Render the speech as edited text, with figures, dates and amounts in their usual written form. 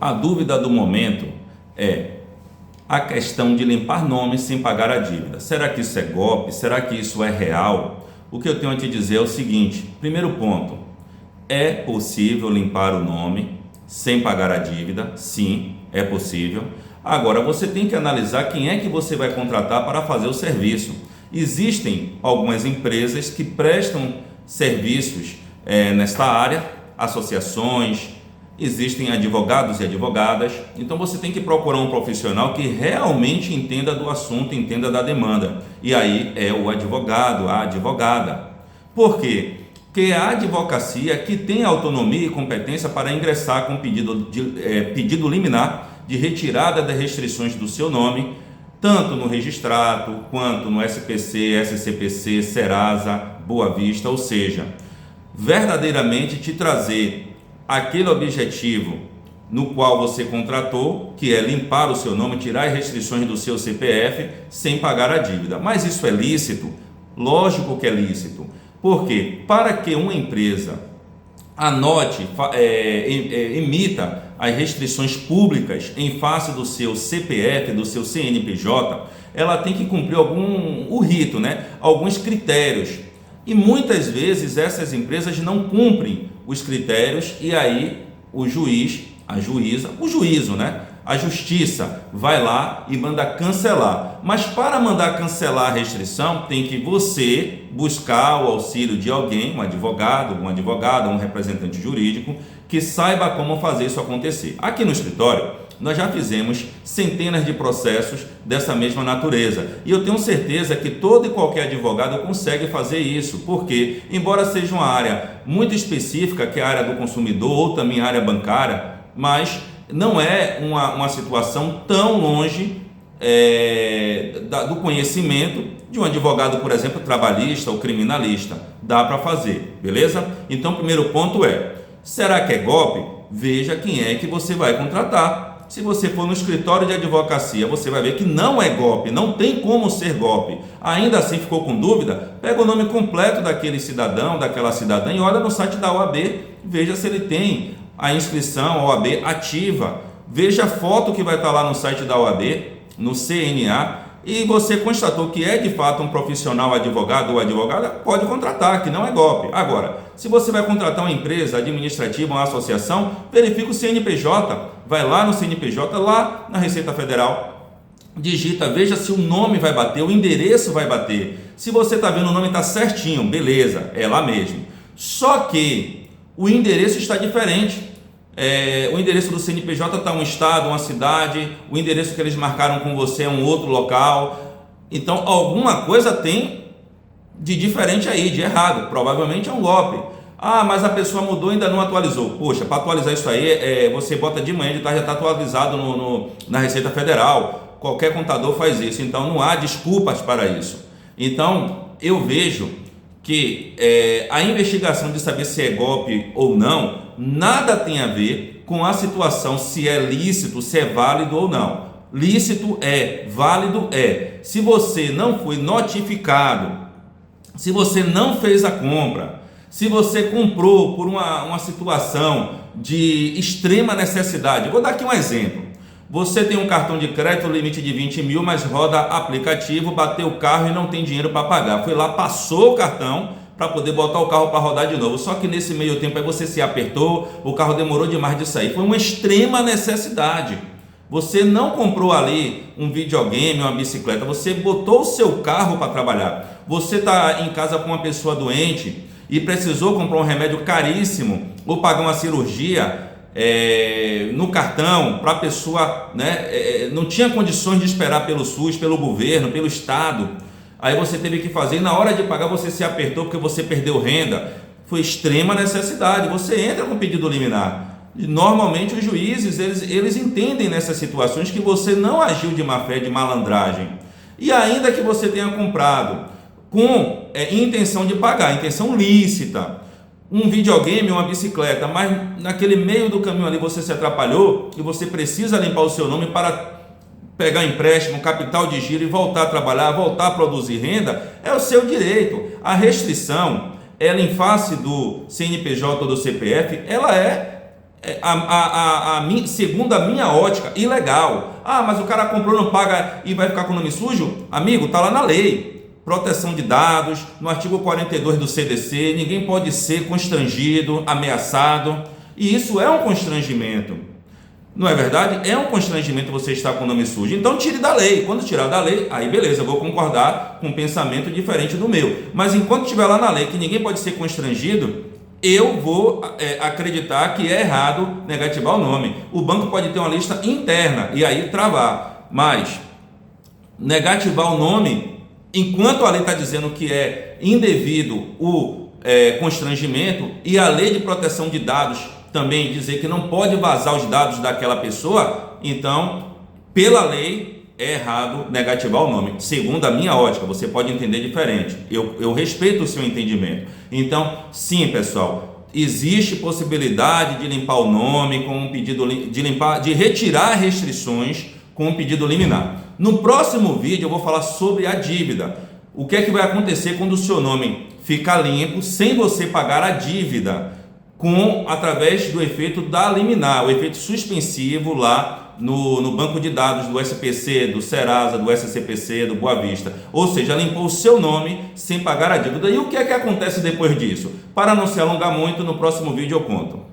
A dúvida do momento é a questão de limpar nomes sem pagar a dívida. Será que isso é golpe? Será que isso é real? O que eu tenho a te dizer é o seguinte: primeiro ponto, é possível limpar o nome sem pagar a dívida? Sim, é possível. Agora, você tem que analisar quem é que você vai contratar para fazer o serviço. Existem algumas empresas que prestam serviços nesta área, associações, existem advogados e advogadas, então você tem que procurar um profissional que realmente entenda do assunto, entenda da demanda, e aí é o advogado, a advogada. Por quê? Porque a advocacia que tem autonomia e competência para ingressar com pedido liminar de retirada das restrições do seu nome, tanto no registrato, quanto no SPC, SCPC, Serasa, Boa Vista, ou seja, verdadeiramente te trazer aquele objetivo no qual você contratou, que é limpar o seu nome, tirar as restrições do seu CPF sem pagar a dívida. Mas isso é lícito? Lógico que é lícito. Por quê? Para que uma empresa anote, emita as restrições públicas em face do seu CPF, do seu CNPJ, ela tem que cumprir o rito, né? Alguns critérios. E muitas vezes essas empresas não cumprem os critérios e aí o juiz, a juízo, né? A justiça vai lá e manda cancelar. Mas para mandar cancelar a restrição, tem que você buscar o auxílio de alguém, um advogado, uma advogada, um representante jurídico, que saiba como fazer isso acontecer. Aqui no escritório, nós já fizemos centenas de processos dessa mesma natureza. E eu tenho certeza que todo e qualquer advogado consegue fazer isso, porque, embora seja uma área muito específica, que é a área do consumidor, ou também a área bancária, mas não é uma situação tão longe do conhecimento de um advogado, por exemplo, trabalhista ou criminalista. Dá para fazer, beleza? Então, o primeiro ponto é: será que é golpe? Veja quem é que você vai contratar. Se você for no escritório de advocacia, você vai ver que não é golpe, não tem como ser golpe. Ainda assim ficou com dúvida? Pega o nome completo daquele cidadão, daquela cidadã e olha no site da OAB, veja se ele tem a inscrição OAB ativa, veja a foto que vai estar lá no site da OAB, no CNA, e você constatou que é de fato um profissional advogado ou advogada, pode contratar, que não é golpe. Agora, se você vai contratar uma empresa administrativa, uma associação, verifica o CNPJ, vai lá no CNPJ, lá na Receita Federal, digita, veja se o nome vai bater, o endereço vai bater. Se você está vendo o nome está certinho, beleza, é lá mesmo. Só que o endereço está diferente. O endereço do CNPJ está um estado, uma cidade, o endereço que eles marcaram com você é um outro local. Então, alguma coisa tem de diferente aí, de errado. Provavelmente é um golpe. Ah, mas a pessoa mudou e ainda não atualizou. Poxa, para atualizar isso aí, você bota de manhã, de tarde já está atualizado na Receita Federal. Qualquer contador faz isso. Então, não há desculpas para isso. Então, eu vejo que a investigação de saber se é golpe ou não, nada tem a ver com a situação se é lícito, se é válido ou não. Lícito é, válido é. Se você não foi notificado, se você não fez a compra, se você comprou por uma situação de extrema necessidade, vou dar aqui um exemplo. Você tem um cartão de crédito, limite de 20 mil, mas roda aplicativo, bateu o carro e não tem dinheiro para pagar. Foi lá, passou o cartão para poder botar o carro para rodar de novo. Só que nesse meio tempo aí você se apertou, o carro demorou demais de sair. Foi uma extrema necessidade. Você não comprou ali um videogame, uma bicicleta, você botou o seu carro para trabalhar. Você está em casa com uma pessoa doente e precisou comprar um remédio caríssimo ou pagar uma cirurgia no cartão para a pessoa, não tinha condições de esperar pelo SUS, pelo governo, pelo Estado. Aí você teve que fazer e na hora de pagar você se apertou porque você perdeu renda. Foi extrema necessidade. Você entra com pedido liminar. E normalmente os juízes eles entendem nessas situações que você não agiu de má fé, de malandragem. E ainda que você tenha comprado com intenção de pagar, intenção lícita, um videogame, uma bicicleta, mas naquele meio do caminho ali você se atrapalhou e você precisa limpar o seu nome para pegar empréstimo, capital de giro e voltar a trabalhar, voltar a produzir renda, é o seu direito. A restrição, ela em face do CNPJ ou do CPF, ela é segundo a minha ótica, ilegal. Ah, mas o cara comprou, não paga e vai ficar com o nome sujo? Amigo, está lá na lei. Proteção de dados, no artigo 42 do CDC, ninguém pode ser constrangido, ameaçado, e isso é um constrangimento. Não é verdade? É um constrangimento você estar com o nome sujo. Então tire da lei. Quando tirar da lei, aí beleza, eu vou concordar com um pensamento diferente do meu. Mas enquanto estiver lá na lei que ninguém pode ser constrangido, eu vou acreditar que é errado negativar o nome. O banco pode ter uma lista interna e aí travar. Mas negativar o nome, enquanto a lei está dizendo que é indevido o constrangimento, e a lei de proteção de dados também dizer que não pode vazar os dados daquela pessoa, então, pela lei, é errado negativar o nome. Segundo a minha ótica, você pode entender diferente. Eu respeito o seu entendimento. Então, sim, pessoal, existe possibilidade de limpar o nome com um pedido de retirar restrições com um pedido liminar. No próximo vídeo eu vou falar sobre a dívida. O que é que vai acontecer quando o seu nome ficar limpo sem você pagar a dívida, através do efeito da liminar, o efeito suspensivo lá no banco de dados do SPC, do Serasa, do SCPC, do Boa Vista. Ou seja, limpou o seu nome sem pagar a dívida. E o que é que acontece depois disso? Para não se alongar muito, no próximo vídeo eu conto.